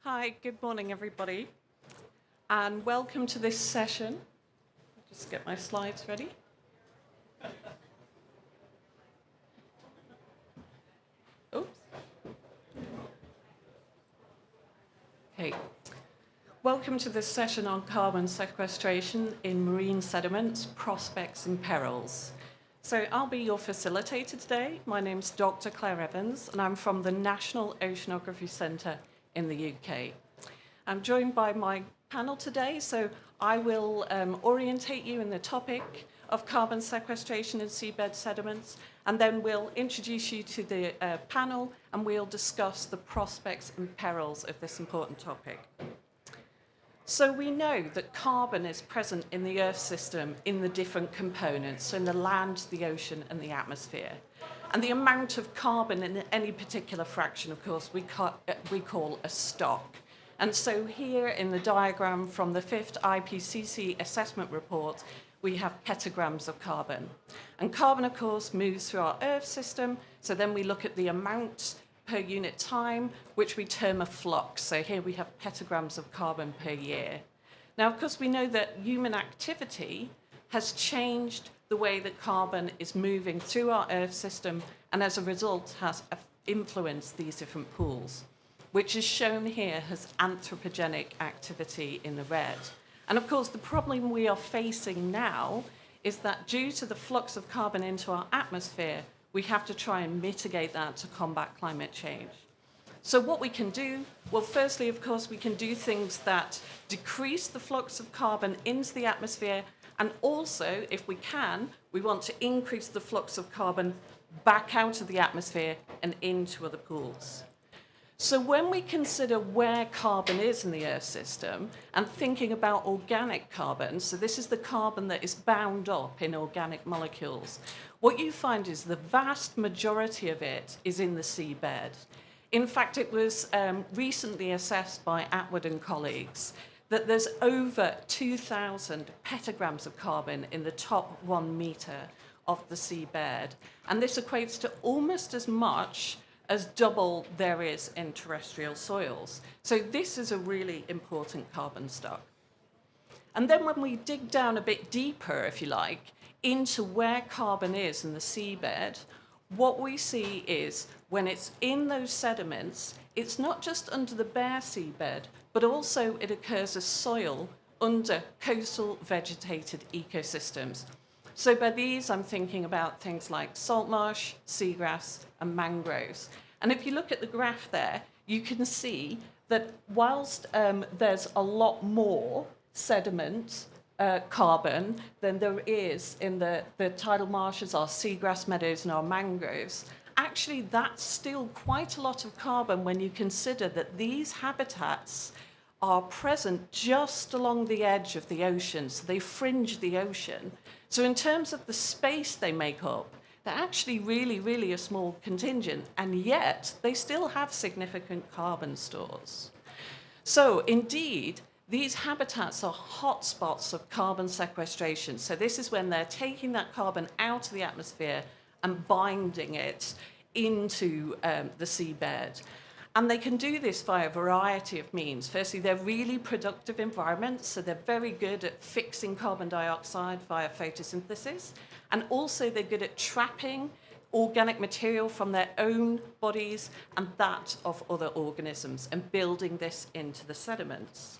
Hi, good morning, everybody, and welcome to this session. I'll just get my slides ready. Oops. Okay. Welcome to this session on carbon sequestration in marine sediments, prospects and perils. So I'll be your facilitator today. My name's Dr. Claire Evans, and I'm from the National Oceanography Centre in the UK. I'm joined by my panel today, so I will orientate you in the topic of carbon sequestration in seabed sediments, and then we'll introduce you to the panel, and we'll discuss the prospects and perils of this important topic. So we know that carbon is present in the Earth system in the different components, so in the land, the ocean, and the atmosphere. And the amount of carbon in any particular fraction, of course, we call a stock. And so here in the diagram from the 5th IPCC assessment report, we have petagrams of carbon. And carbon, of course, moves through our Earth system. So then we look at the amount per unit time, which we term a flux. So here we have petagrams of carbon per year. Now, of course, we know that human activity has changed the way that carbon is moving through our Earth system, and as a result has influenced these different pools, which is shown here as anthropogenic activity in the red. And of course, the problem we are facing now is that due to the flux of carbon into our atmosphere, we have to try and mitigate that to combat climate change. So what we can do, well, firstly, of course, we can do things that decrease the flux of carbon into the atmosphere, and also, if we can, we want to increase the flux of carbon back out of the atmosphere and into other pools. So when we consider where carbon is in the Earth system and thinking about organic carbon, so this is the carbon that is bound up in organic molecules, what you find is the vast majority of it is in the seabed. In fact, it was recently assessed by Atwood and colleagues that there's over 2,000 petagrams of carbon in the top 1 metre of the seabed. And this equates to almost as much as double there is in terrestrial soils. So this is a really important carbon stock. And then when we dig down a bit deeper, if you like, into where carbon is in the seabed, what we see is when it's in those sediments, it's not just under the bare seabed, but also it occurs as soil under coastal vegetated ecosystems. So by these, I'm thinking about things like salt marsh, seagrass, and mangroves. And if you look at the graph there, you can see that whilst there's a lot more sediment, carbon, than there is in the tidal marshes, our seagrass meadows, and our mangroves, actually that's still quite a lot of carbon when you consider that these habitats are present just along the edge of the ocean, so they fringe the ocean. So in terms of the space they make up, they're actually really, really a small contingent, and yet they still have significant carbon stores. So indeed, these habitats are hotspots of carbon sequestration. So this is when they're taking that carbon out of the atmosphere and binding it into the seabed. And they can do this via a variety of means. Firstly, they're really productive environments, so they're very good at fixing carbon dioxide via photosynthesis. And also they're good at trapping organic material from their own bodies and that of other organisms and building this into the sediments.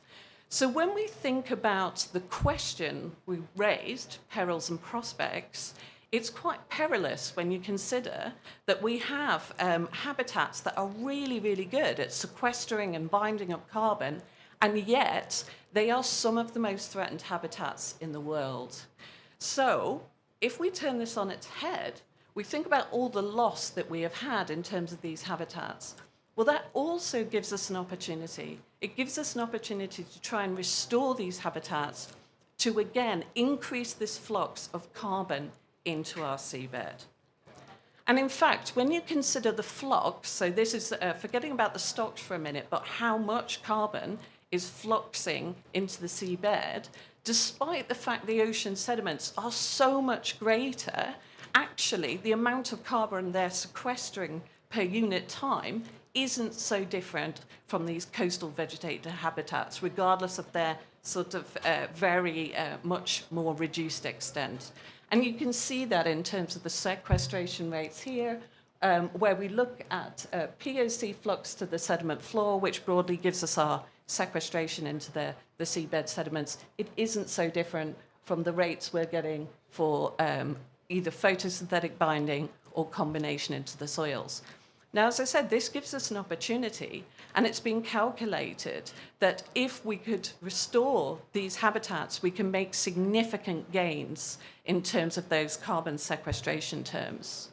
So when we think about the question we raised, perils and prospects, it's quite perilous when you consider that we have habitats that are really, really good at sequestering and binding up carbon, and yet they are some of the most threatened habitats in the world. So if we turn this on its head, we think about all the loss that we have had in terms of these habitats. Well, that also gives us an opportunity. It gives us an opportunity to try and restore these habitats to, again, increase this flux of carbon into our seabed. And in fact, when you consider the flux, so this is forgetting about the stocks for a minute, but how much carbon is fluxing into the seabed, despite the fact the ocean sediments are so much greater, actually the amount of carbon they're sequestering per unit time isn't so different from these coastal vegetated habitats, regardless of their sort of very much more reduced extent. And you can see that in terms of the sequestration rates here, where we look at POC flux to the sediment floor, which broadly gives us our sequestration into the seabed sediments. It isn't so different from the rates we're getting for either photosynthetic binding or combination into the soils. Now, as I said, this gives us an opportunity, and it's been calculated that if we could restore these habitats, we can make significant gains in terms of those carbon sequestration terms.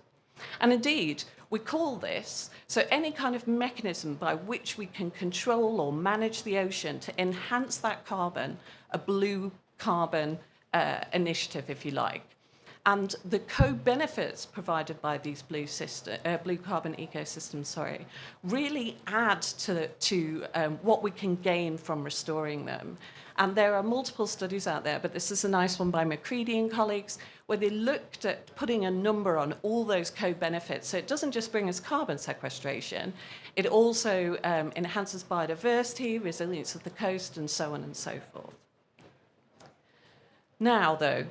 And indeed, we call this, so any kind of mechanism by which we can control or manage the ocean to enhance that carbon, a blue carbon initiative, if you like. And the co-benefits provided by these blue carbon ecosystems, really add to what we can gain from restoring them. And there are multiple studies out there, but this is a nice one by McCready and colleagues, where they looked at putting a number on all those co-benefits. So it doesn't just bring us carbon sequestration, it also enhances biodiversity, resilience of the coast, and so on and so forth. Now, though,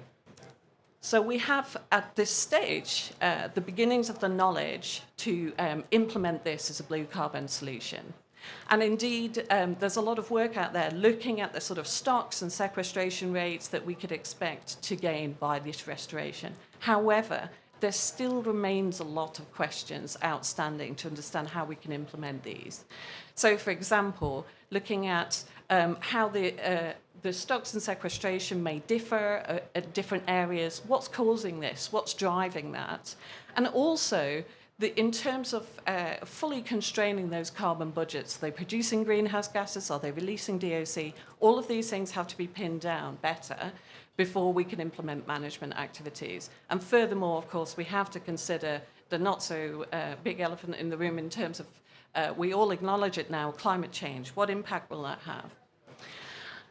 so we have, at this stage, the beginnings of the knowledge to implement this as a blue carbon solution. And indeed, there's a lot of work out there looking at the sort of stocks and sequestration rates that we could expect to gain by this restoration. However, there still remains a lot of questions outstanding to understand how we can implement these. So, for example, looking at how the stocks and sequestration may differ at different areas. What's causing this? What's driving that? And also, in terms of fully constraining those carbon budgets, are they producing greenhouse gases? Are they releasing DOC? All of these things have to be pinned down better before we can implement management activities. And furthermore, of course, we have to consider the not so big elephant in the room in terms of, we all acknowledge it now, climate change. What impact will that have?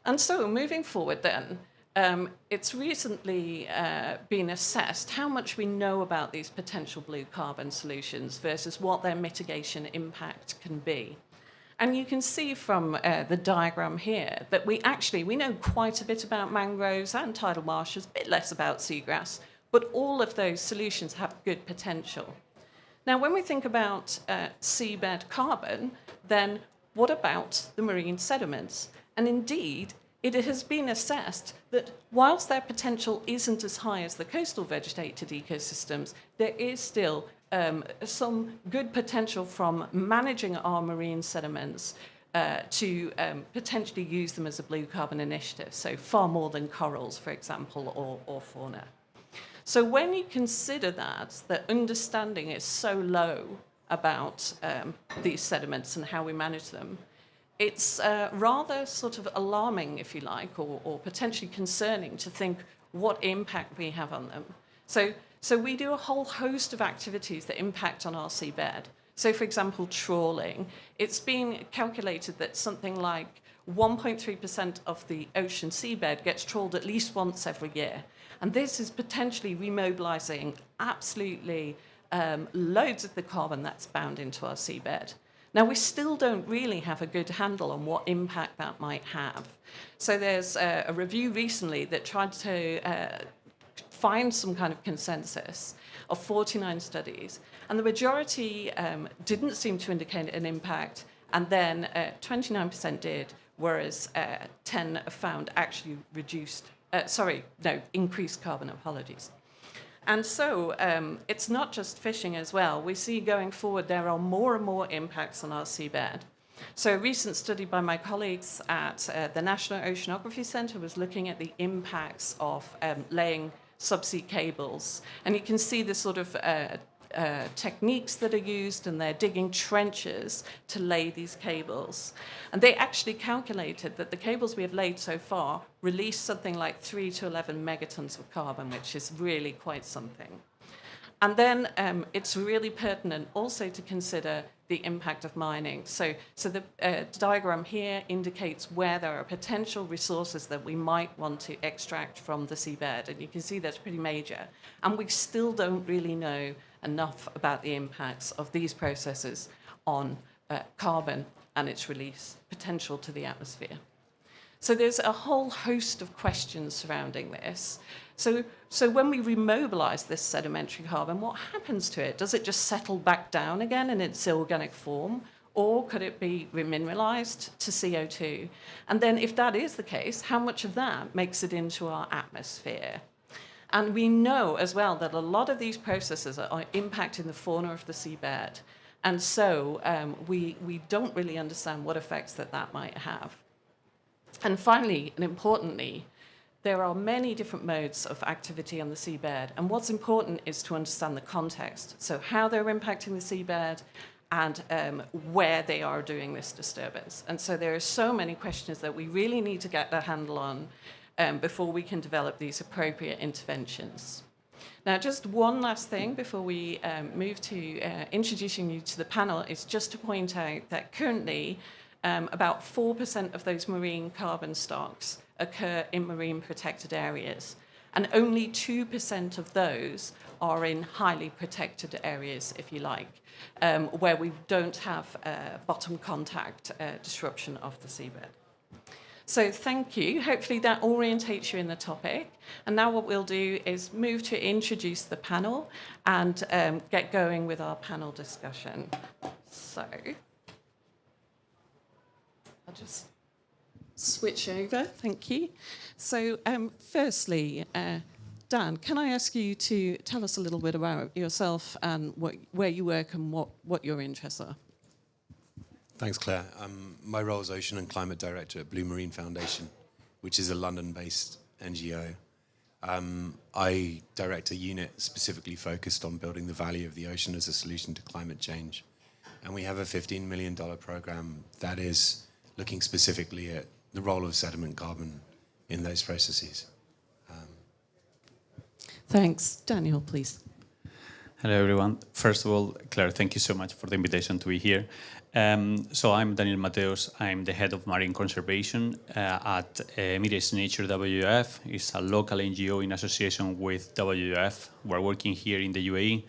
And so moving forward then, it's recently been assessed how much we know about these potential blue carbon solutions versus what their mitigation impact can be. And you can see from the diagram here that we know quite a bit about mangroves and tidal marshes, a bit less about seagrass, but all of those solutions have good potential. Now, when we think about seabed carbon, then what about the marine sediments? And indeed, it has been assessed that whilst their potential isn't as high as the coastal vegetated ecosystems, there is still some good potential from managing our marine sediments to potentially use them as a blue carbon initiative, so far more than corals, for example, or fauna. So when you consider that, the understanding is so low about these sediments and how we manage them, it's rather sort of alarming, if you like, or potentially concerning to think what impact we have on them. So we do a whole host of activities that impact on our seabed. So, for example, trawling. It's been calculated that something like 1.3% of the ocean seabed gets trawled at least once every year. And this is potentially remobilizing absolutely loads of the carbon that's bound into our seabed. Now, we still don't really have a good handle on what impact that might have. So there's a review recently that tried to find some kind of consensus of 49 studies, and the majority didn't seem to indicate an impact, and then 29% did, whereas 10 found actually increased carbon, apologies. And so it's not just fishing as well. We see going forward there are more and more impacts on our seabed. So a recent study by my colleagues at the National Oceanography Centre was looking at the impacts of laying subsea cables. And you can see the sort of techniques that are used, and they're digging trenches to lay these cables. And they actually calculated that the cables we have laid so far release something like 3 to 11 megatons of carbon, which is really quite something. And then it's really pertinent also to consider the impact of mining. So the diagram here indicates where there are potential resources that we might want to extract from the seabed, and you can see that's pretty major. And we still don't really know enough about the impacts of these processes on carbon and its release potential to the atmosphere. So there's a whole host of questions surrounding this. So when we remobilize this sedimentary carbon, what happens to it? Does it just settle back down again in its organic form? Or could it be remineralized to CO2? And then if that is the case, how much of that makes it into our atmosphere? And we know as well that a lot of these processes are impacting the fauna of the seabed. And so we don't really understand what effects that might have. And finally, and importantly, there are many different modes of activity on the seabed. And what's important is to understand the context. So how they're impacting the seabed and where they are doing this disturbance. And so there are so many questions that we really need to get a handle on before we can develop these appropriate interventions. Now, just one last thing before we move to introducing you to the panel is just to point out that currently about 4% of those marine carbon stocks occur in marine protected areas, and only 2% of those are in highly protected areas, if you like, where we don't have bottom contact disruption of the seabed. So thank you. Hopefully that orientates you in the topic. And now what we'll do is move to introduce the panel and get going with our panel discussion. So I'll just switch over. Thank you. So firstly, Dan, can I ask you to tell us a little bit about yourself and where you work and what your interests are? Thanks, Claire. My role is Ocean and Climate Director at Blue Marine Foundation, which is a London-based NGO. I direct a unit specifically focused on building the value of the ocean as a solution to climate change. And we have a $15 million program that is looking specifically at the role of sediment carbon in those processes. Thanks. Daniel, please. Hello, everyone. First of all, Claire, thank you so much for the invitation to be here. So I'm Daniel Mateos. I'm the head of marine conservation at Emirates Nature WWF. It's a local NGO in association with WWF. We're working here in the UAE.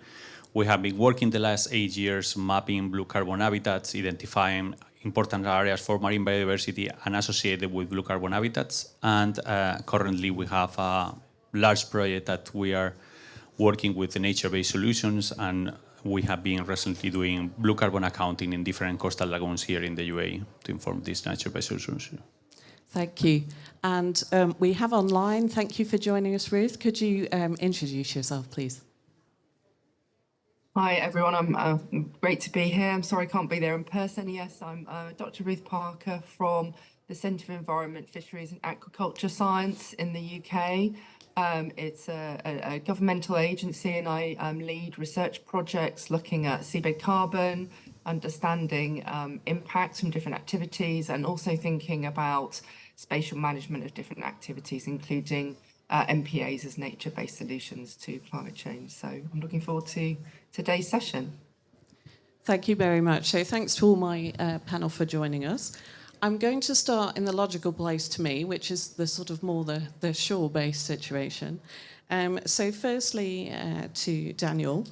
We have been working the last 8 years mapping blue carbon habitats, identifying important areas for marine biodiversity and associated with blue carbon habitats. And currently we have a large project that we are working with the nature-based solutions, and we have been recently doing blue carbon accounting in different coastal lagoons here in the UAE to inform these nature-based solutions. Thank you. And we have online, thank you for joining us, Ruth. Could you introduce yourself, please? Hi, everyone. I'm great to be here. I'm sorry I can't be there in person. Yes, I'm Dr. Ruth Parker from the Centre for Environment, Fisheries and Aquaculture Science in the UK. It's a governmental agency, and I lead research projects looking at seabed carbon, understanding impacts from different activities, and also thinking about spatial management of different activities, including MPAs as nature-based solutions to climate change. So I'm looking forward to today's session. Thank you very much. So thanks to all my panel for joining us. I'm going to start in the logical place to me, which is the sort of more the shore-based situation. So firstly, to Daniel.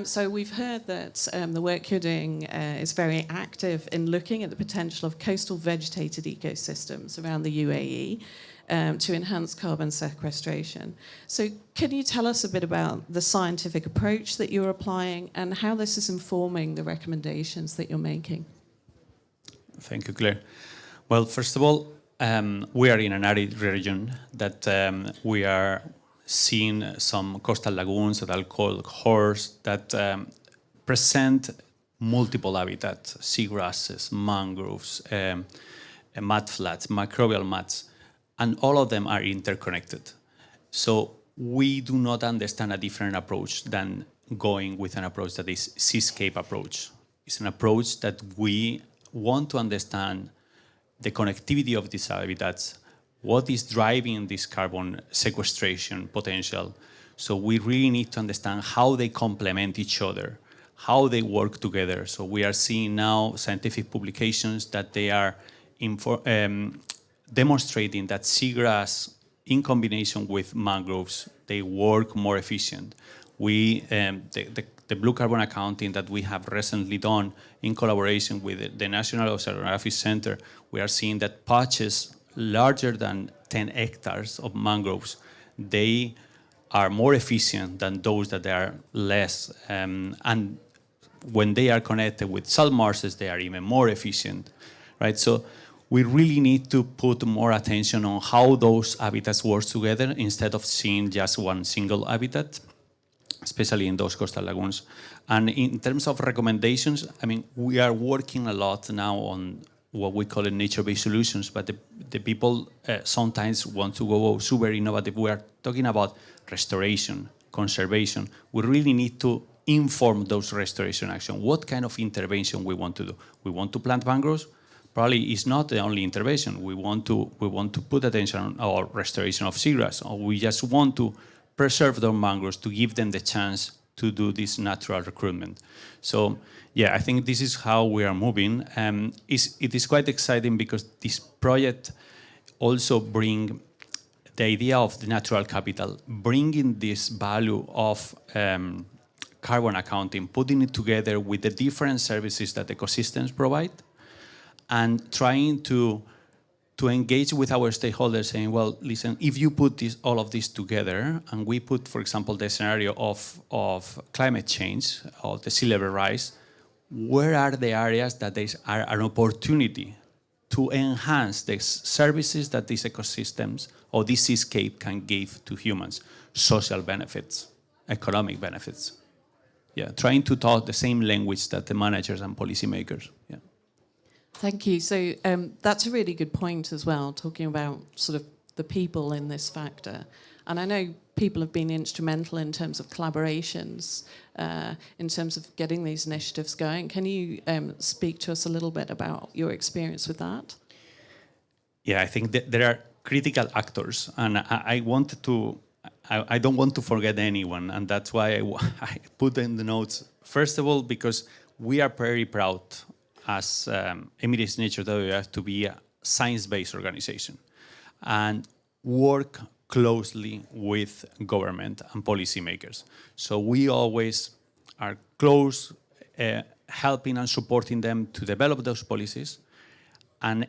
So we've heard that the work you're doing is very active in looking at the potential of coastal vegetated ecosystems around the UAE to enhance carbon sequestration. So can you tell us a bit about the scientific approach that you're applying and how this is informing the recommendations that you're making? Thank you, Claire. Well, first of all, we are in an arid region that we are seeing some coastal lagoons that are called HORS that present multiple habitats, seagrasses, mangroves, mudflats, microbial mats, and all of them are interconnected. So we do not understand a different approach than going with an approach that is seascape approach. It's an approach that we want to understand the connectivity of these habitats, what is driving this carbon sequestration potential. So we really need to understand how they complement each other, how they work together. So we are seeing now scientific publications that they are demonstrating that seagrass in combination with mangroves, they work more efficient. The blue carbon accounting that we have recently done in collaboration with the National Oceanographic Center, we are seeing that patches larger than 10 hectares of mangroves, they are more efficient than those that are less. And when they are connected with salt marshes, they are even more efficient, right? So we really need to put more attention on how those habitats work together instead of seeing just one single habitat, especially in those coastal lagoons. And in terms of recommendations, I mean, we are working a lot now on what we call nature-based solutions, but the people sometimes want to go super innovative. We are talking about restoration, conservation. We really need to inform those restoration actions. What kind of intervention we want to do? We want to plant mangroves? Probably it's not the only intervention. We want to put attention on our restoration of seagrass, or we just want to preserve those mangroves to give them the chance to do this natural recruitment. So yeah, I think this is how we are moving. It is quite exciting because this project also bring the idea of the natural capital, bringing this value of carbon accounting, putting it together with the different services that ecosystems provide, and trying to engage with our stakeholders saying, well, listen, if you put all of this together, and we put, for example, the scenario of climate change, of the sea level rise, where are the areas that there are an opportunity to enhance the services that these ecosystems or this seascape can give to humans? Social benefits, economic benefits. Yeah, trying to talk the same language that the managers and policymakers. Yeah. Thank you. So that's a really good point as well, talking about sort of the people in this factor. And I know people have been instrumental in terms of collaborations, in terms of getting these initiatives going. Can you speak to us a little bit about your experience with that? Yeah, I think that there are critical actors, and I don't want to forget anyone, and that's why I put in the notes. First of all, because we are very proud as Emirates Nature WWF to be a science-based organization and work closely with government and policymakers. So we always are close, helping and supporting them to develop those policies. And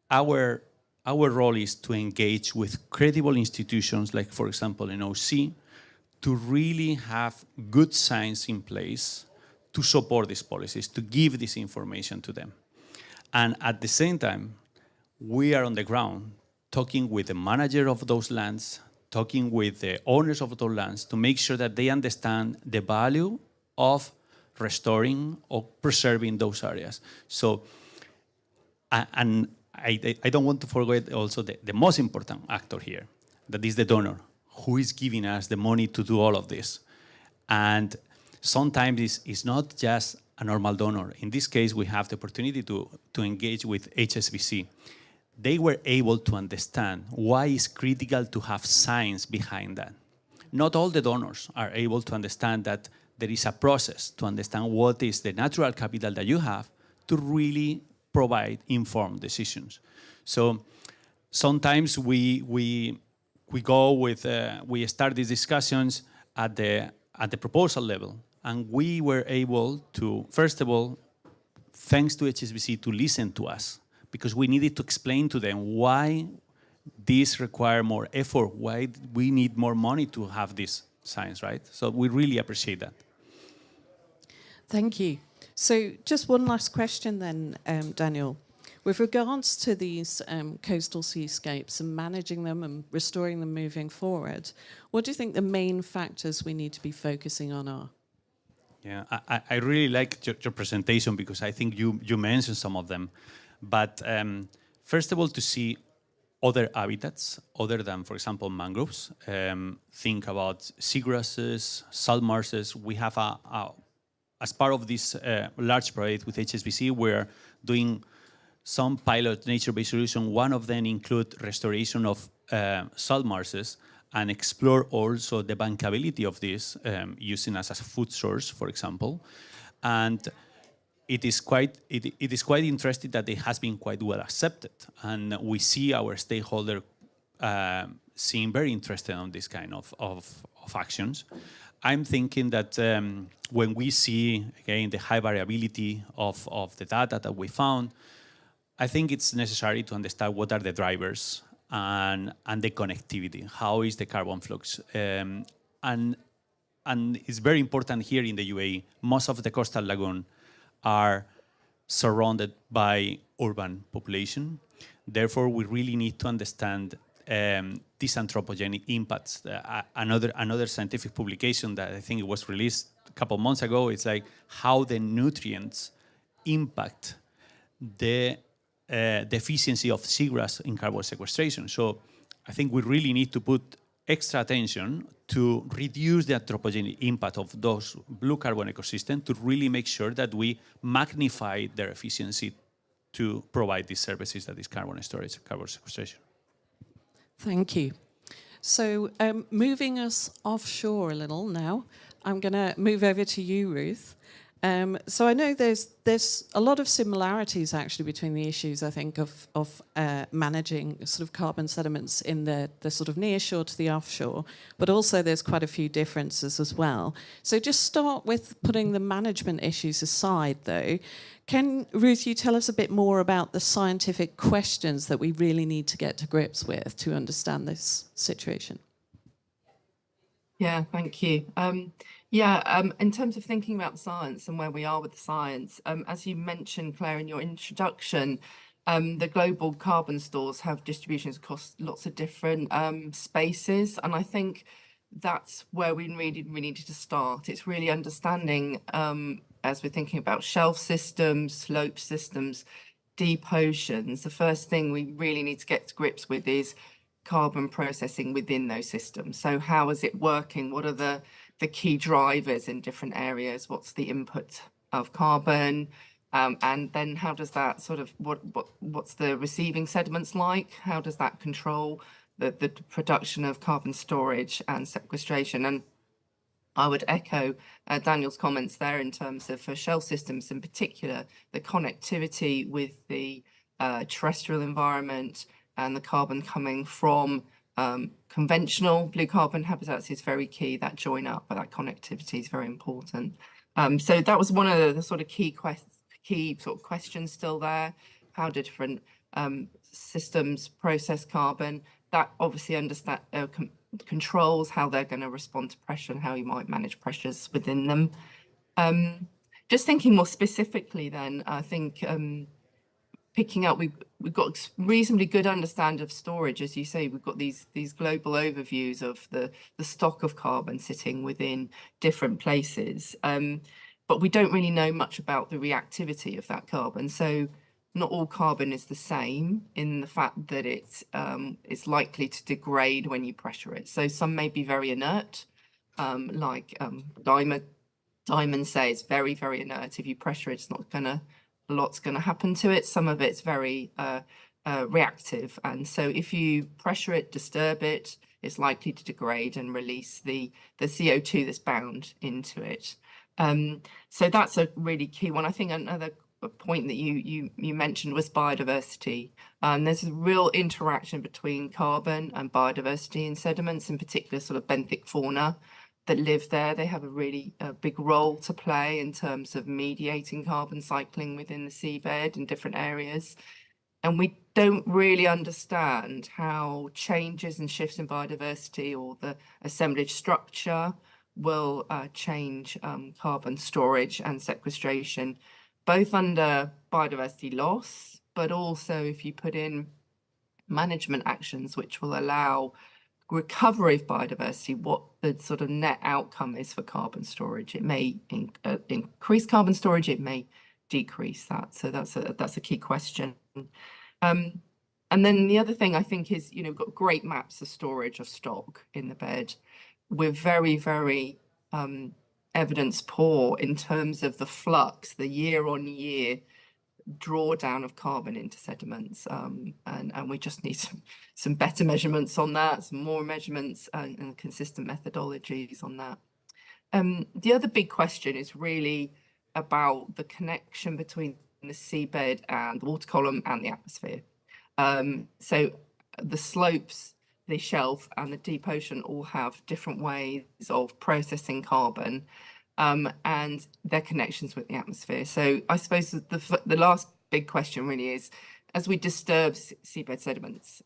our role is to engage with credible institutions, like, for example, in OC, to really have good science in place to support these policies, to give this information to them. And at the same time, we are on the ground talking with the manager of those lands, talking with the owners of those lands to make sure that they understand the value of restoring or preserving those areas. So, and I don't want to forget also the most important actor here, that is the donor, who is giving us the money to do all of this. And sometimes it's not just a normal donor. In this case, we have the opportunity to engage with HSBC. They were able to understand why it's critical to have science behind that. Not all the donors are able to understand that there is a process to understand what is the natural capital that you have to really provide informed decisions. So sometimes we start these discussions at the proposal level, and we were able to, first of all, thanks to HSBC, to listen to us, because we needed to explain to them why this require more effort, why we need more money to have this science, right? So we really appreciate that. Thank you. So just one last question then, Daniel. With regards to these coastal seascapes and managing them and restoring them moving forward, what do you think the main factors we need to be focusing on are? Yeah, I really like your presentation, because I think you mentioned some of them. But first of all, to see other habitats other than, for example, mangroves. Think about seagrasses, salt marshes. We have as part of this large project with HSBC, we're doing some pilot nature-based solutions. One of them include restoration of salt marshes, and explore also the bankability of this, using as a food source, for example. And it is quite interesting that it has been quite well accepted, and we see our stakeholder seem very interested on this kind of actions. I'm thinking that when we see, again, the high variability of the data that we found, I think it's necessary to understand what are the drivers and the connectivity. How is the carbon flux? And it's very important here in the UAE. Most of the coastal lagoon are surrounded by urban population. Therefore, we really need to understand these anthropogenic impacts. Another scientific publication that I think it was released a couple of months ago, it's like how the nutrients impact the efficiency of seagrass in carbon sequestration. So I think we really need to put extra attention to reduce the anthropogenic impact of those blue carbon ecosystems to really make sure that we magnify their efficiency to provide these services, that is carbon storage, carbon sequestration. Thank you. So moving us offshore a little now, I'm going to move over to you, Ruth. So I know there's a lot of similarities actually between the issues, I think, of managing sort of carbon sediments in the sort of near shore to the offshore, but also there's quite a few differences as well. So just start with putting the management issues aside, though. Can, Ruth, you tell us a bit more about the scientific questions that we really need to get to grips with to understand this situation? Yeah, thank you. In terms of thinking about the science and where we are with the science, as you mentioned, Claire, in your introduction, the global carbon stores have distributions across lots of different spaces. And I think that's where we really needed to start. It's really understanding, as we're thinking about shelf systems, slope systems, deep oceans, the first thing we really need to get to grips with is carbon processing within those systems. So how is it working? What are the key drivers in different areas? What's the input of carbon? And then how does that sort of, what's the receiving sediments like? How does that control the production of carbon storage and sequestration? And I would echo Daniel's comments there in terms of, for shell systems in particular, the connectivity with the terrestrial environment and the carbon coming from conventional blue carbon habitats is very key. That join up, but that connectivity is very important. So that was one of the sort of key sort of questions still there. How do different systems process carbon? That obviously controls how they're going to respond to pressure and how you might manage pressures within them. Just thinking more specifically then, I think picking up, we've got reasonably good understanding of storage. As you say, we've got these global overviews of the stock of carbon sitting within different places. But we don't really know much about the reactivity of that carbon. So not all carbon is the same in the fact that it's likely to degrade when you pressure it. So some may be very inert, like Diamond says, very, very inert. If you pressure it, it's not gonna, a lot's gonna happen to it. Some of it's very reactive. And so if you pressure it, disturb it, it's likely to degrade and release the CO2 that's bound into it. So that's a really key one. I think another point that you mentioned was biodiversity. There's a real interaction between carbon and biodiversity in sediments, in particular sort of benthic fauna that live there. They have a really big role to play in terms of mediating carbon cycling within the seabed in different areas. And we don't really understand how changes and shifts in biodiversity or the assemblage structure will change carbon storage and sequestration, both under biodiversity loss, but also if you put in management actions which will allow recovery of biodiversity, what the sort of net outcome is for carbon storage. It may increase carbon storage, it may decrease that. So that's a key question. And then the other thing I think is, you know, we've got great maps of storage of stock in the bed. We're very, very evidence poor in terms of the flux, the year-on-year drawdown of carbon into sediments, and we just need some better measurements on that, some more measurements and consistent methodologies on that. The other big question is really about the connection between the seabed and the water column and the atmosphere. So the slopes the shelf and the deep ocean all have different ways of processing carbon, and their connections with the atmosphere. So I suppose the last big question really is, as we disturb seabed sediments,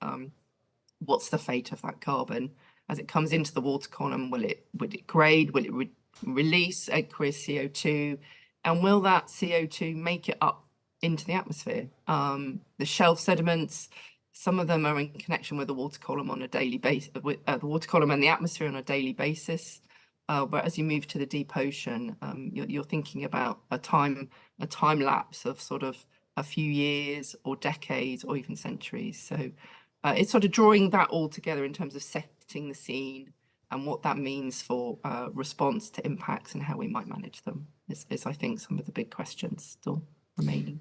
what's the fate of that carbon as it comes into the water column? Will it grade? Will it release aqueous CO2? And will that CO2 make it up into the atmosphere? The shelf sediments, some of them are in connection with the water column on a daily basis, with the water column and the atmosphere on a daily basis. But as you move to the deep ocean, you're thinking about a time lapse of sort of a few years or decades or even centuries. So it's sort of drawing that all together in terms of setting the scene and what that means for response to impacts and how we might manage them is I think, some of the big questions still remaining.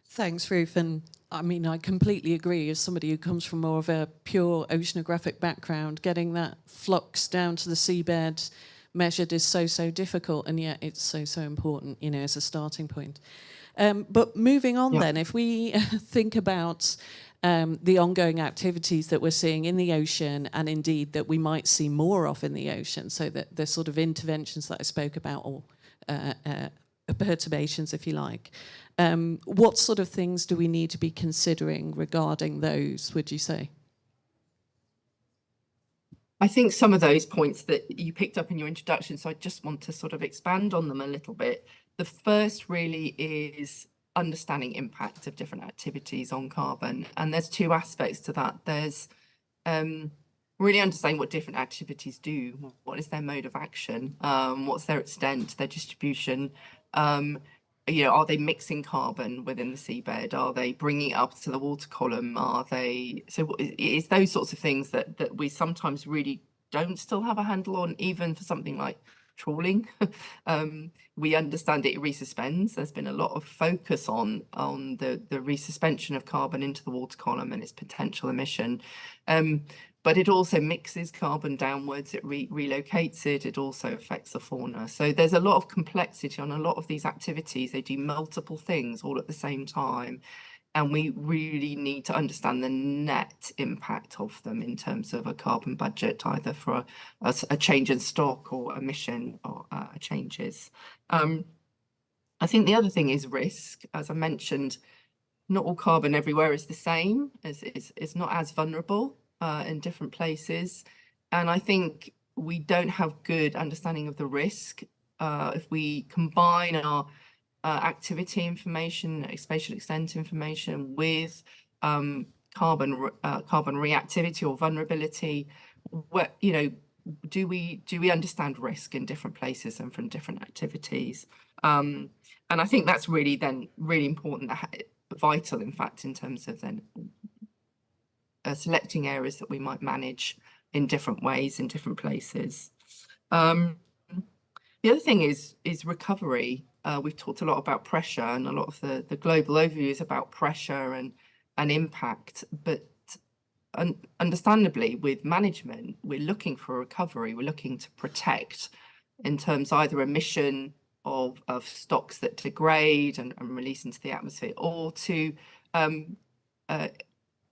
Thanks, Ruth. And I mean, I completely agree. As somebody who comes from more of a pure oceanographic background, getting that flux down to the seabed measured is so difficult, and yet it's so important, you know, as a starting point. But moving on then, if we think about the ongoing activities that we're seeing in the ocean, and indeed that we might see more of in the ocean, so that the sort of interventions that I spoke about, or perturbations, if you like, what sort of things do we need to be considering regarding those, would you say? I think some of those points that you picked up in your introduction, so I just want to sort of expand on them a little bit. The first really is understanding impact of different activities on carbon. And there's two aspects to that. There's really understanding what different activities do. What is their mode of action? What's their extent, their distribution? You know, are they mixing carbon within the seabed? Are they bringing it up to the water column? Are they, so it's those sorts of things that we sometimes really don't still have a handle on, even for something like trawling. We understand it resuspends. There's been a lot of focus on the resuspension of carbon into the water column and its potential emission. But it also mixes carbon downwards, it relocates it, it also affects the fauna. So there's a lot of complexity on a lot of these activities. They do multiple things all at the same time. And we really need to understand the net impact of them in terms of a carbon budget, either for a change in stock or emission or changes. I think the other thing is risk. As I mentioned, not all carbon everywhere is the same. It's not as vulnerable in different places. And I think we don't have good understanding of the risk. If we combine our activity information, spatial extent information with carbon reactivity or vulnerability, what, you know, do we understand risk in different places and from different activities? And I think that's really important, vital, in fact, in terms of then selecting areas that we might manage in different ways in different places. The other thing is recovery. We've talked a lot about pressure, and a lot of the global overview is about pressure and impact, but understandably with management, we're looking for recovery. We're looking to protect in terms either emission of stocks that degrade and release into the atmosphere, or to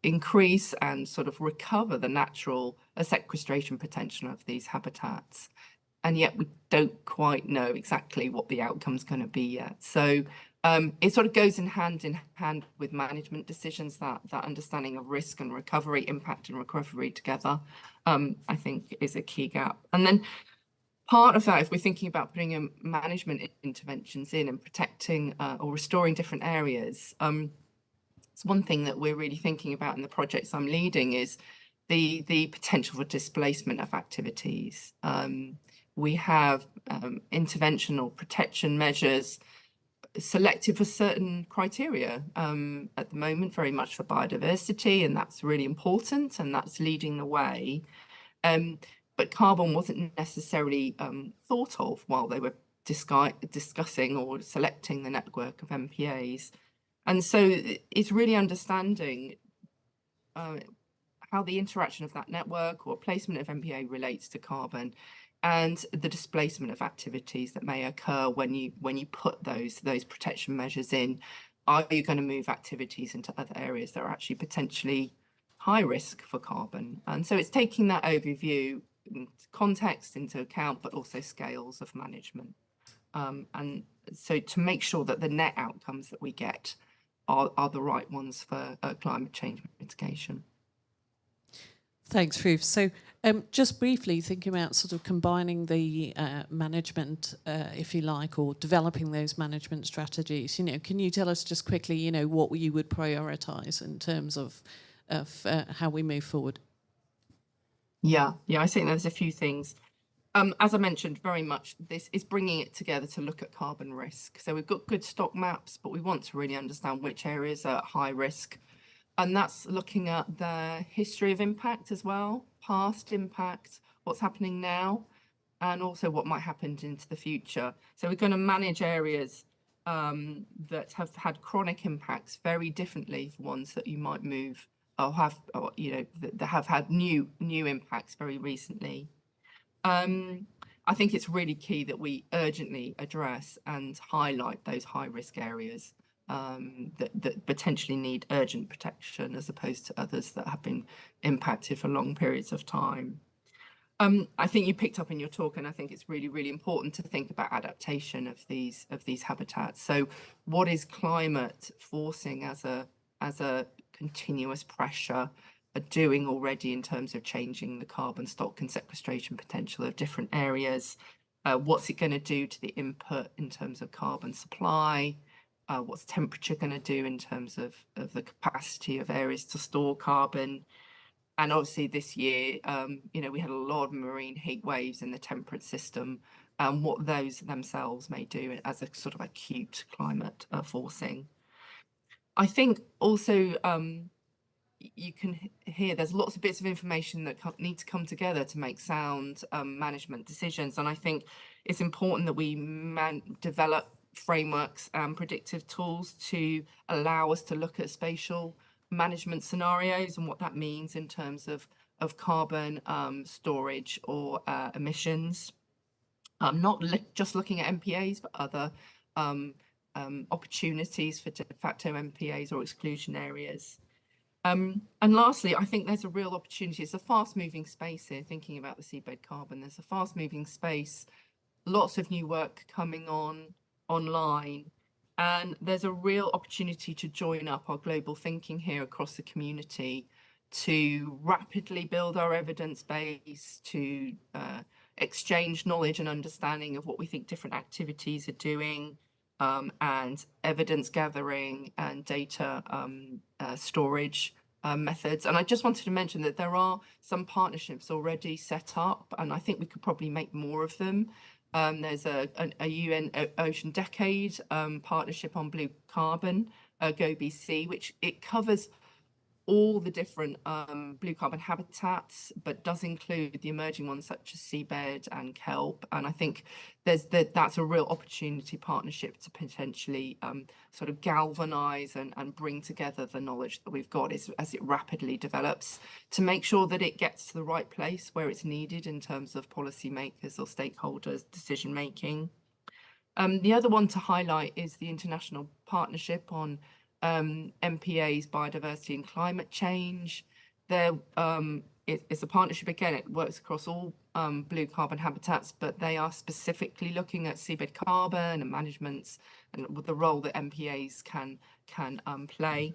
increase and sort of recover the natural sequestration potential of these habitats. And yet we don't quite know exactly what the outcome's going to be yet. So it sort of goes in hand with management decisions, that understanding of risk and recovery, impact and recovery together, I think is a key gap. And then part of that, if we're thinking about putting in management interventions in and protecting or restoring different areas, it's one thing that we're really thinking about in the projects I'm leading is the potential for displacement of activities. We have intervention or protection measures selected for certain criteria at the moment, very much for biodiversity, and that's really important, and that's leading the way. But carbon wasn't necessarily thought of while they were discussing or selecting the network of MPAs. And so it's really understanding how the interaction of that network or placement of MPA relates to carbon, and the displacement of activities that may occur when you put those protection measures in. Are you going to move activities into other areas that are actually potentially high risk for carbon. And so it's taking that overview context into account, but also scales of management. And so to make sure that the net outcomes that we get are the right ones for climate change mitigation. Thanks, Ruth. So just briefly thinking about sort of combining the management, if you like, or developing those management strategies, can you tell us just quickly, what you would prioritise in terms of how we move forward? Yeah, I think there's a few things. As I mentioned, very much this is bringing it together to look at carbon risk. So we've got good stock maps, but we want to really understand which areas are at high risk. And that's looking at the history of impact as well, past impact, what's happening now, and also what might happen into the future. So we're going to manage areas that have had chronic impacts very differently from ones that you might move or have, that have had new impacts very recently. I think it's really key that we urgently address and highlight those high risk areas that potentially need urgent protection as opposed to others that have been impacted for long periods of time. I think you picked up in your talk, and I think it's really, really important to think about adaptation of these habitats. So what is climate forcing as a continuous pressure doing already in terms of changing the carbon stock and sequestration potential of different areas? What's it going to do to the input in terms of carbon supply? What's temperature going to do in terms of the capacity of areas to store carbon? And obviously this year, we had a lot of marine heat waves in the temperate system, and what those themselves may do as a sort of acute climate forcing. I think also you can hear there's lots of bits of information that need to come together to make sound management decisions. And I think it's important that we develop frameworks and predictive tools to allow us to look at spatial management scenarios and what that means in terms of carbon storage or emissions. Not just looking at MPAs, but other opportunities for de facto MPAs or exclusion areas. And lastly, I think there's a real opportunity. It's a fast-moving space here, thinking about the seabed carbon. There's a fast-moving space, lots of new work coming online, and there's a real opportunity to join up our global thinking here across the community to rapidly build our evidence base, to exchange knowledge and understanding of what we think different activities are doing, and evidence gathering and data storage methods. And I just wanted to mention that there are some partnerships already set up, and I think we could probably make more of them. There's a UN Ocean Decade partnership on blue carbon, GoBC, which it covers all the different blue carbon habitats, but does include the emerging ones such as seabed and kelp. And I think that's a real opportunity partnership to potentially sort of galvanize and bring together the knowledge that we've got as it rapidly develops, to make sure that it gets to the right place where it's needed in terms of policymakers or stakeholders' decision making. The other one to highlight is the international partnership on MPAs, biodiversity and climate change. It's a partnership, again, it works across all blue carbon habitats, but they are specifically looking at seabed carbon and managements and with the role that MPAs can play.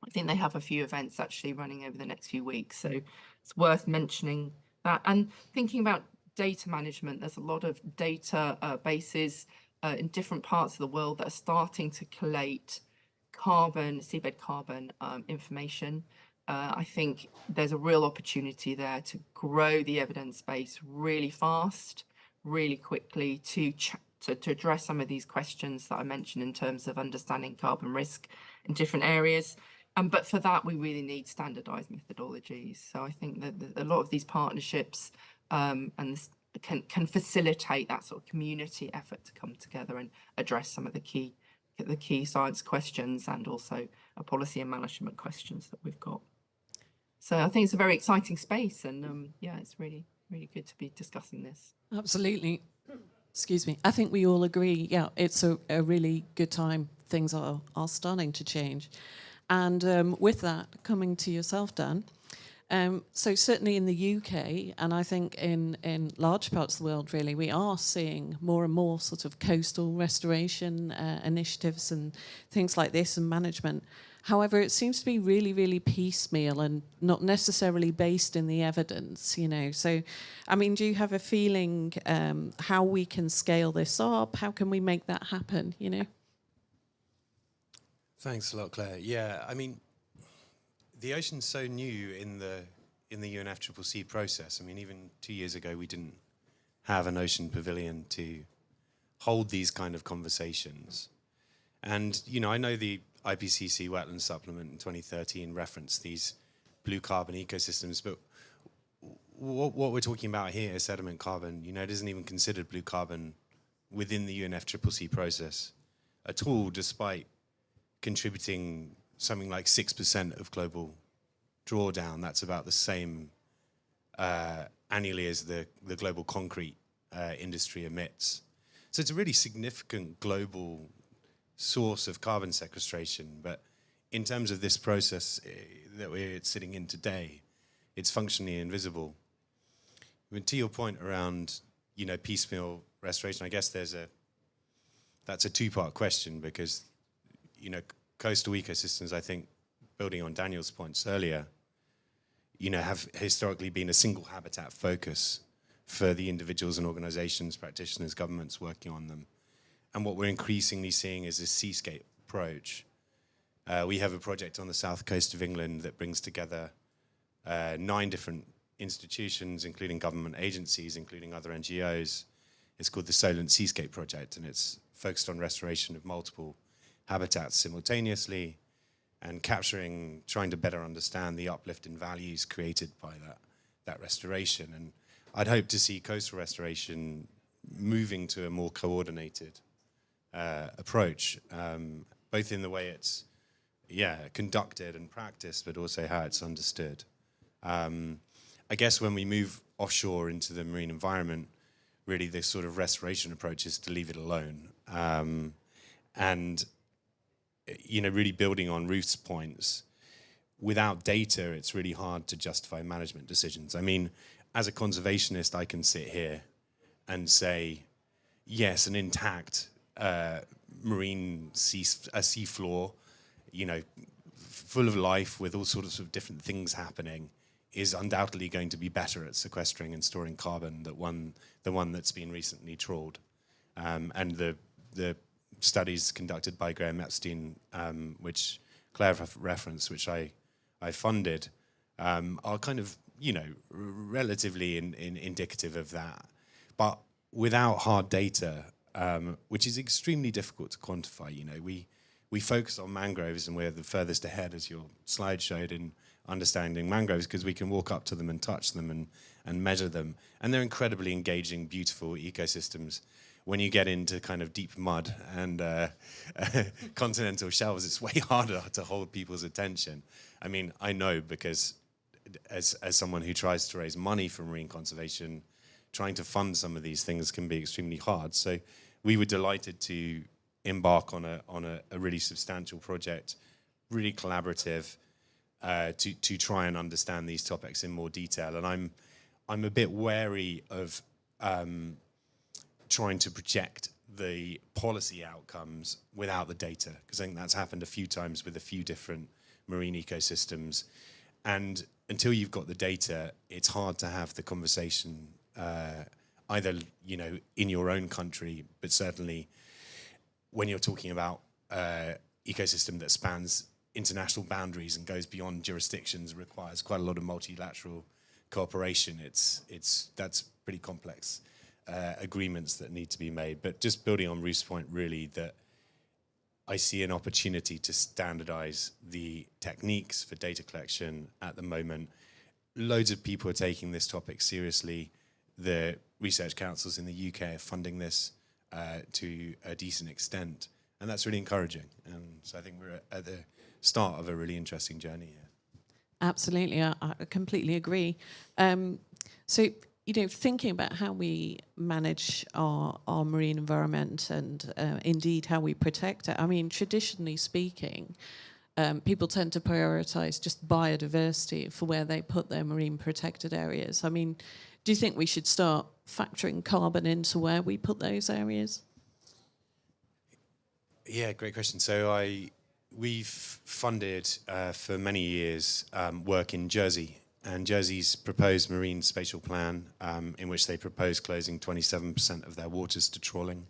I think they have a few events actually running over the next few weeks, so it's worth mentioning that. And thinking about data management, there's a lot of data bases in different parts of the world that are starting to collate seabed carbon information. I think there's a real opportunity there to grow the evidence base really fast, really quickly to address some of these questions that I mentioned in terms of understanding carbon risk in different areas. But for that, we really need standardized methodologies. So I think that a lot of these partnerships can facilitate that sort of community effort to come together and address some of the key science questions and also policy and management questions that we've got. So I think it's a very exciting space, and yeah, it's really, really good to be discussing this. Absolutely. Excuse me. I think we all agree, yeah, it's a really good time. Things are starting to change. And with that, coming to yourself, Dan, so certainly in the UK, and I think in large parts of the world, really, we are seeing more and more sort of coastal restoration initiatives and things like this and management. However, it seems to be really, really piecemeal and not necessarily based in the evidence, you know. So, I mean, do you have a feeling how we can scale this up? How can we make that happen, you know? Thanks a lot, Claire. Yeah, I mean, the ocean's so new in the UNFCCC process. I mean, even 2 years ago, we didn't have an ocean pavilion to hold these kind of conversations. And, you know, I know the IPCC wetland supplement in 2013 referenced these blue carbon ecosystems, but what we're talking about here, sediment carbon, you know, it isn't even considered blue carbon within the UNFCCC process at all, despite contributing something like 6% of global drawdown. That's about the same annually as the global concrete industry emits. So it's a really significant global source of carbon sequestration. But in terms of this process that we're sitting in today, it's functionally invisible. I mean, to your point around, you know, piecemeal restoration, I guess that's a two-part question because, you know, coastal ecosystems, I think, building on Daniel's points earlier, you know, have historically been a single habitat focus for the individuals and organizations, practitioners, governments working on them. And what we're increasingly seeing is this seascape approach. We have a project on the south coast of England that brings together 9 different institutions, including government agencies, including other NGOs. It's called the Solent Seascape Project, and it's focused on restoration of multiple habitats simultaneously and trying to better understand the uplift in values created by that restoration. And I'd hope to see coastal restoration moving to a more coordinated approach, both in the way it's conducted and practiced, but also how it's understood. I guess when we move offshore into the marine environment, really this sort of restoration approach is to leave it alone. And, you know, really building on Ruth's points, without data, it's really hard to justify management decisions. I mean, as a conservationist, I can sit here and say, yes, an intact marine seafloor, you know, full of life with all sorts of different things happening, is undoubtedly going to be better at sequestering and storing carbon than the one that's been recently trawled. And the studies conducted by Graham Epstein, which Claire referenced, which I funded, are kind of, you know, relatively indicative of that. But without hard data, which is extremely difficult to quantify, you know, we focus on mangroves and we're the furthest ahead, as your slide showed, in understanding mangroves because we can walk up to them and touch them and measure them. And they're incredibly engaging, beautiful ecosystems. When you get into kind of deep mud and continental shelves, it's way harder to hold people's attention. I mean, I know because as someone who tries to raise money for marine conservation, trying to fund some of these things can be extremely hard. So we were delighted to embark on a really substantial project, really collaborative, to try and understand these topics in more detail. And I'm a bit wary of trying to project the policy outcomes without the data, because I think that's happened a few times with a few different marine ecosystems. And until you've got the data, it's hard to have the conversation either, you know, in your own country, but certainly when you're talking about ecosystem that spans international boundaries and goes beyond jurisdictions, requires quite a lot of multilateral cooperation. That's pretty complex agreements that need to be made. But just building on Ruth's point, really, that I see an opportunity to standardize the techniques for data collection at the moment. Loads of people are taking this topic seriously. The research councils in the UK are funding this to a decent extent, and that's really encouraging. And so I think we're at the start of a really interesting journey here. Absolutely, I completely agree. So, you know, thinking about how we manage our marine environment and indeed how we protect it, I mean, traditionally speaking, people tend to prioritise just biodiversity for where they put their marine protected areas. I mean, do you think we should start factoring carbon into where we put those areas? Yeah, great question. So we've funded for many years work in Jersey, and Jersey's proposed marine spatial plan, in which they propose closing 27% of their waters to trawling,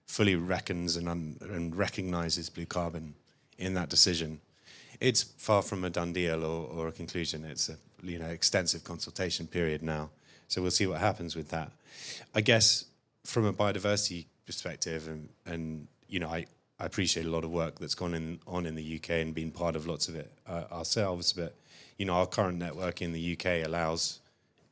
fully reckons and recognises blue carbon in that decision. It's far from a done deal or a conclusion. It's a extensive consultation period now. So we'll see what happens with that. I guess from a biodiversity perspective, and I appreciate a lot of work that's gone on in the UK and been part of lots of it ourselves. But our current network in the UK allows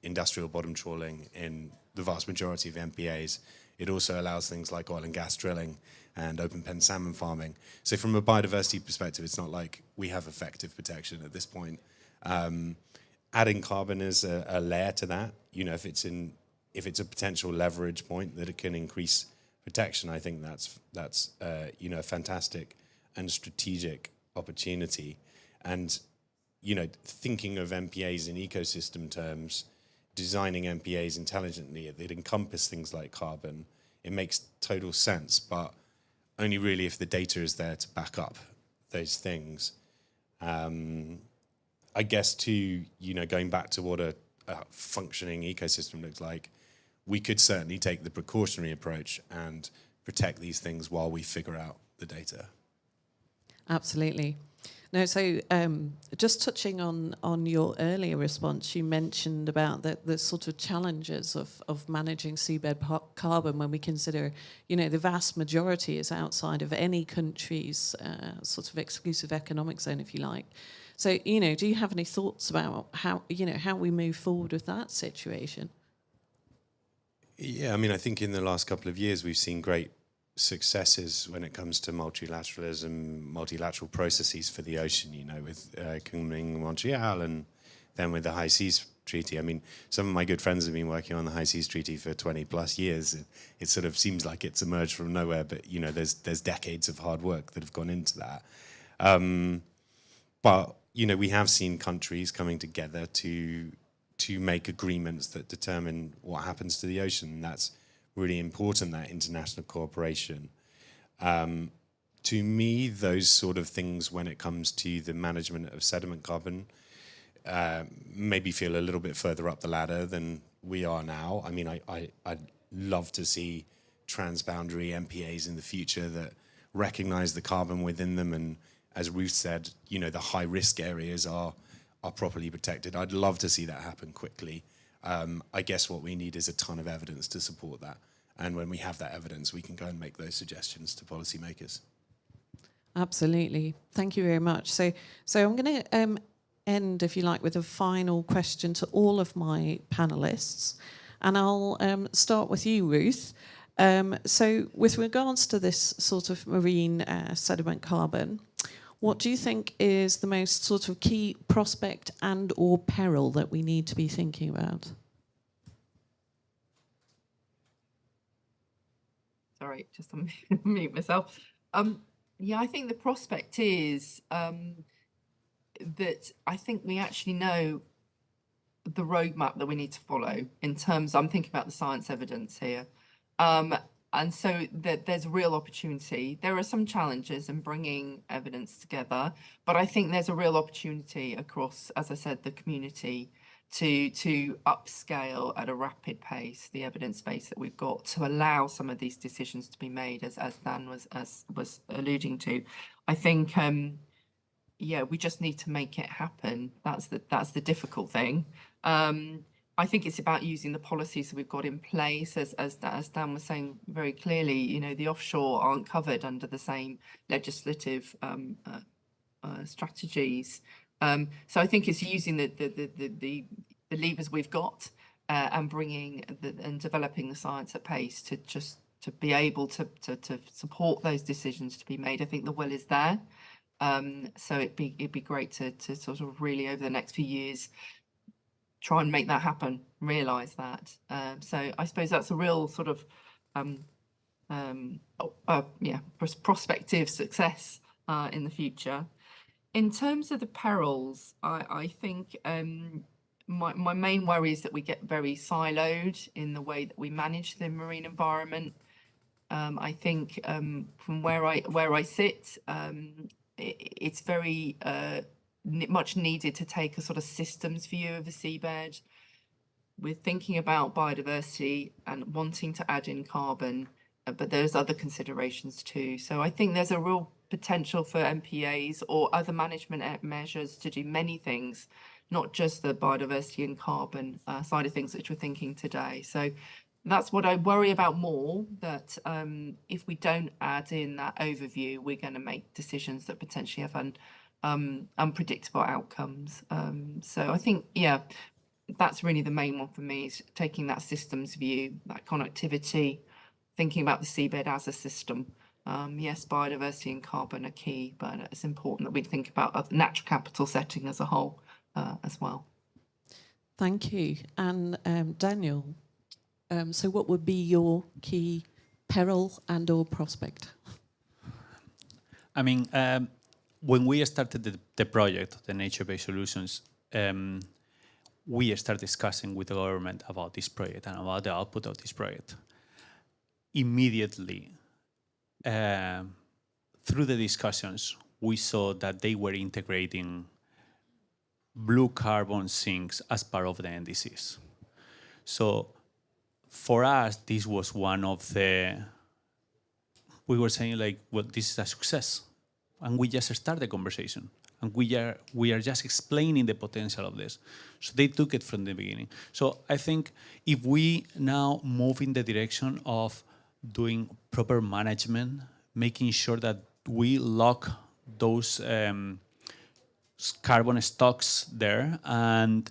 industrial bottom trawling in the vast majority of MPAs. It also allows things like oil and gas drilling and open pen salmon farming. So from a biodiversity perspective, it's not like we have effective protection at this point. Adding carbon is a layer to that. If it's a potential leverage point that it can increase protection, I think that's a fantastic and strategic opportunity. And thinking of MPAs in ecosystem terms, designing MPAs intelligently that encompass things like carbon, it makes total sense, but only really if the data is there to back up those things. I guess too, going back to what a functioning ecosystem looks like, we could certainly take the precautionary approach and protect these things while we figure out the data. Absolutely. No, so just touching on your earlier response, you mentioned about the sort of challenges of managing seabed carbon when we consider, the vast majority is outside of any country's sort of exclusive economic zone, if you like. So, do you have any thoughts about how we move forward with that situation? Yeah, I think in the last couple of years we've seen great successes when it comes to multilateralism, multilateral processes for the ocean, with Kunming, Montreal, and then with the High Seas Treaty. Some of my good friends have been working on the High Seas Treaty for 20 plus years. It sort of seems like it's emerged from nowhere, but there's decades of hard work that have gone into that. But we have seen countries coming together to make agreements that determine what happens to the ocean. That's really important, that international cooperation. To me, those sort of things, when it comes to the management of sediment carbon, maybe feel a little bit further up the ladder than we are now. I'd love to see transboundary MPAs in the future that recognize the carbon within them, and as Ruth said, the high risk areas are properly protected. I'd love to see that happen quickly. I guess what we need is a ton of evidence to support that. And when we have that evidence, we can go and make those suggestions to policymakers. Absolutely. Thank you very much. So I'm going to end, if you like, with a final question to all of my panelists. And I'll start with you, Ruth. So with regards to this sort of marine sediment carbon, what do you think is the most sort of key prospect and or peril that we need to be thinking about? Sorry, just mute myself. Yeah, I think the prospect is that I think we actually know the roadmap that we need to follow in terms, I'm thinking about the science evidence here. And so there's real opportunity. There are some challenges in bringing evidence together, but I think there's a real opportunity across, as I said, the community to upscale at a rapid pace the evidence base that we've got to allow some of these decisions to be made, as Dan was alluding to. I think, yeah, we just need to make it happen. That's the difficult thing. I think it's about using the policies that we've got in place, as Dan was saying very clearly. The offshore aren't covered under the same legislative strategies. So I think it's using the levers we've got and bringing and developing the science at pace to be able to support those decisions to be made. I think the will is there. So it'd be great to sort of really over the next few years try and make that happen, realize that. So I suppose that's a real sort of prospective success in the future. In terms of the perils, I think my main worry is that we get very siloed in the way that we manage the marine environment. I think from where I sit, it's very much needed to take a sort of systems view of the seabed. We're thinking about biodiversity and wanting to add in carbon, but there's other considerations too. So I think there's a real potential for MPAs or other management measures to do many things, not just the biodiversity and carbon side of things, which we're thinking today. So that's what I worry about more, that if we don't add in that overview, we're going to make decisions that potentially have unpredictable outcomes. So I think, yeah, that's really the main one for me, is taking that systems view, that connectivity, thinking about the seabed as a system. Yes, biodiversity and carbon are key, but it's important that we think about a natural capital setting as a whole as well. Thank you. And Daniel, so what would be your key peril and or prospect? I mean, when we started the project, the nature-based solutions, we started discussing with the government about this project and about the output of this project. Immediately, through the discussions, we saw that they were integrating blue carbon sinks as part of the NDCs. So for us, this was one of the, we were saying like, well, this is a success. And we just started the conversation. And we are just explaining the potential of this. So they took it from the beginning. So I think if we now move in the direction of doing proper management, making sure that we lock those carbon stocks there, and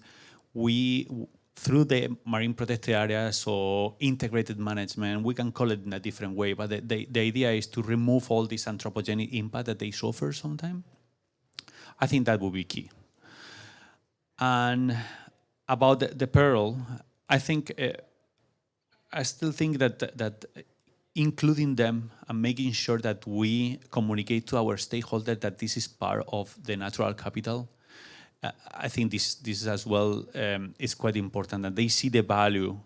we, through the marine protected areas or integrated management, we can call it in a different way, but the idea is to remove all this anthropogenic impact that they suffer sometimes. I think that will be key. And about the peril, I think I still think that including them and making sure that we communicate to our stakeholders that this is part of the natural capital, I think this is as well is quite important, that they see the value,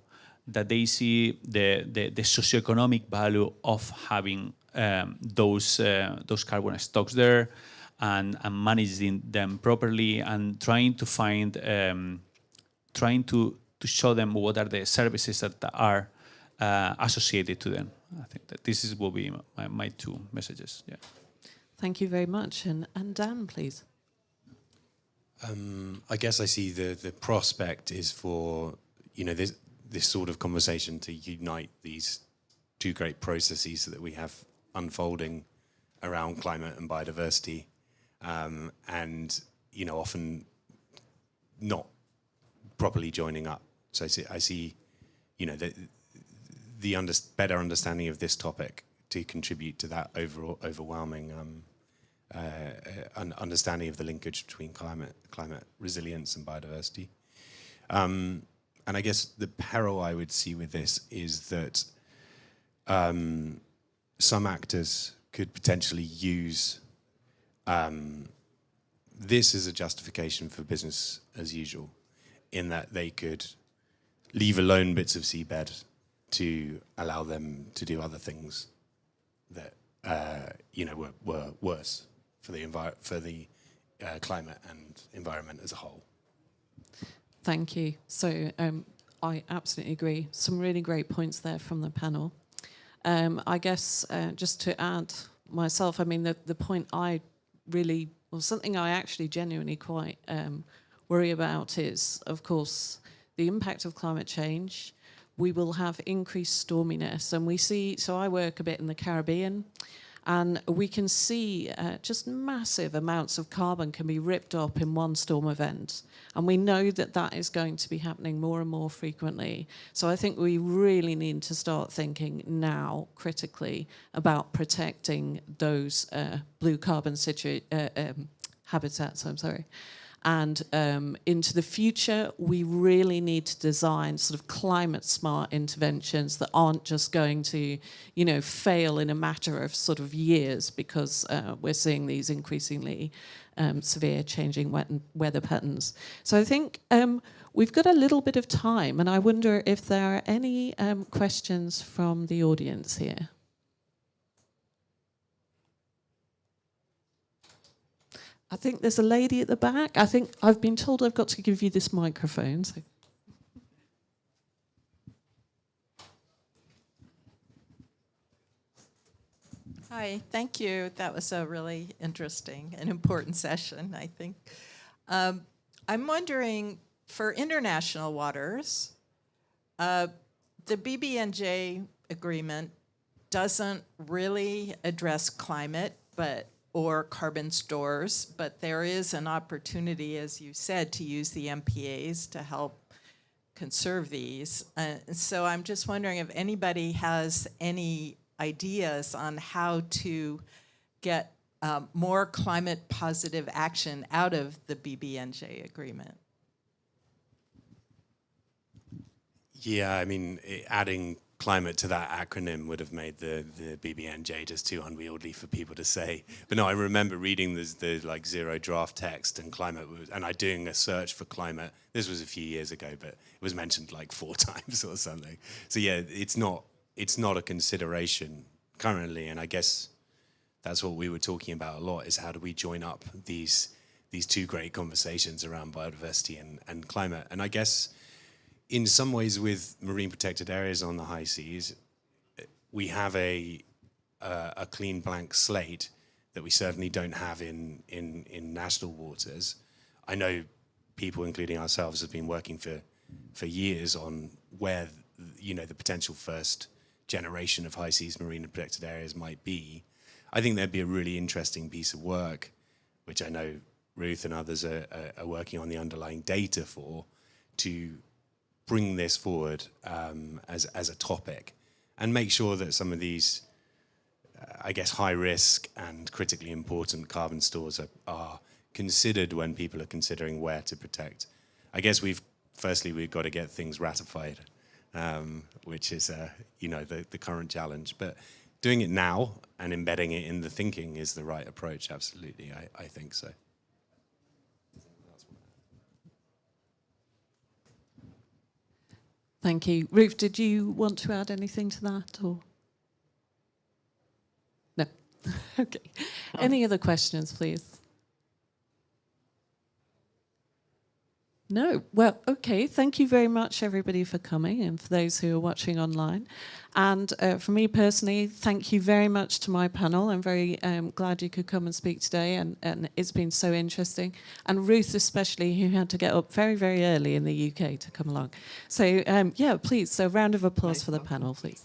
that they see the socioeconomic value of having those carbon stocks there, and managing them properly, and trying to find, trying to show them what are the services that are associated to them. I think that this will be my two messages. Yeah. Thank you very much. And Dan, please. I guess I see the prospect is for, you know, this sort of conversation to unite these two great processes that we have unfolding around climate and biodiversity. And, you know, often not properly joining up. So I see, you know, the better understanding of this topic to contribute to that overwhelming understanding of the linkage between climate resilience and biodiversity. And I guess the peril I would see with this is that some actors could potentially use this as a justification for business as usual, in that they could leave alone bits of seabed to allow them to do other things that you know, were worse for the climate and environment as a whole. Thank you. So I absolutely agree. Some really great points there from the panel. I guess just to add myself, I mean, the point I really, well, something I actually genuinely quite worry about is, of course, the impact of climate change. We will have increased storminess, and we see, so I work a bit in the Caribbean, and we can see just massive amounts of carbon can be ripped up in one storm event. And we know that that is going to be happening more and more frequently. So I think we really need to start thinking now critically about protecting those blue carbon habitats, I'm sorry. And into the future, we really need to design sort of climate-smart interventions that aren't just going to, fail in a matter of sort of years, because we're seeing these increasingly severe changing weather patterns. So I think we've got a little bit of time, and I wonder if there are any questions from the audience here. I think there's a lady at the back. I think I've been told I've got to give you this microphone. So. Hi, thank you. That was a really interesting and important session, I think. I'm wondering, for international waters, the BBNJ agreement doesn't really address climate, or carbon stores, but there is an opportunity, as you said, to use the MPAs to help conserve these. So I'm just wondering if anybody has any ideas on how to get more climate positive action out of the BBNJ agreement. Yeah, I mean, adding climate to that acronym would have made the BBNJ just too unwieldy for people to say. But no, I remember reading the like zero draft text, and climate was, and I doing a search for climate. This was a few years ago, but it was mentioned like 4 times or something. So yeah, it's not a consideration currently, and I guess that's what we were talking about a lot, is how do we join up these two great conversations around biodiversity and climate. And I guess in some ways, with marine protected areas on the high seas, we have a clean blank slate that we certainly don't have in national waters. I know people, including ourselves, have been working for years on where the potential first generation of high seas marine protected areas might be. I think that'd be a really interesting piece of work, which I know Ruth and others are working on the underlying data for, to bring this forward as a topic, and make sure that some of these, I guess, high risk and critically important carbon stores are considered when people are considering where to protect. I guess we've got to get things ratified, which is the current challenge. But doing it now and embedding it in the thinking is the right approach. Absolutely, I think so. Thank you. Ruth, did you want to add anything to that, or? No. Okay. Any other questions, please? No. Well, okay. Thank you very much, everybody, for coming, and for those who are watching online. And for me personally, thank you very much to my panel. I'm very glad you could come and speak today, and it's been so interesting. And Ruth especially, who had to get up very, very early in the UK to come along. So, yeah, please, so round of applause for the panel, please.